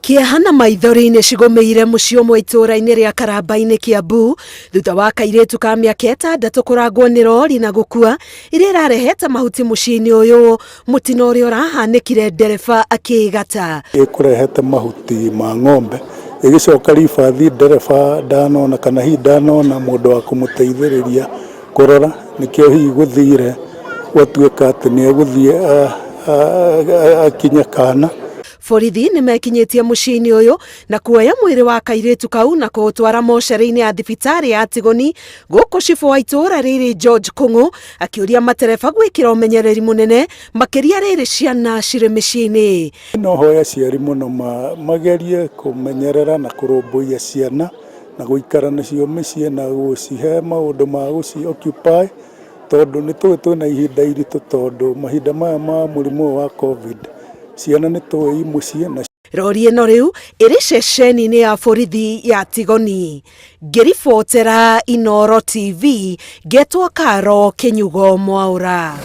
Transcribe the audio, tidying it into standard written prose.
Kiehana maithori-inĩ cigomeire muciĩ ũmwe itũũra-inĩ rĩa Karamba-ini Kiambu thutha wa Kairetu ka mĩaka 6 kũrangwo nĩ rori na gukua iria irarehete mahuti muciĩ-inĩ ũyũ, mũtino ũrĩa ũrahanĩkire ndereba akĩgata. Ĩkũrehete mahuti ma ng'ombe ĩgĩcoka ribathi ndereba ndanona kana hihi ndanona mũndũ wa kũmũteithĩrĩria kũrora, nĩkĩo hihi gũthire gwatuĩka atĩ nĩ egũthiĩ akinye kana. Borithi nĩ mekinyĩtie muciĩ-inĩ ũyũ na kuoya mwĩrĩ wa Kairetu kau na kũũtwara mocarĩ-inĩ ya thibitarĩ ya Tigoni, gũkũ cibũ wa itũũra rĩrĩ George Kũng'ũ akĩũria matereba gwĩkĩra ũmenyereri mũnene makĩria rĩrĩ ciana cirĩ mĩciĩ-inĩ. No hoya aciari mũno magerie kũmenyerera na kũrũmbũiya ciana na gũikara nacio mĩciĩ na gũcihe maũndũ ma gũci-occupy, tondũ nĩ tũĩ twĩna ihinda iritũ, tondũ mahinda maya ma mũrimũ wa COVID ciana nĩ tũĩ mũciĩ na rori ĩno rĩu ĩrĩ ceceni-inĩ ya borithi ya Tigoni. Ngĩribotera Inooro TV, ngetwo Karo Kinyugo Mwaura.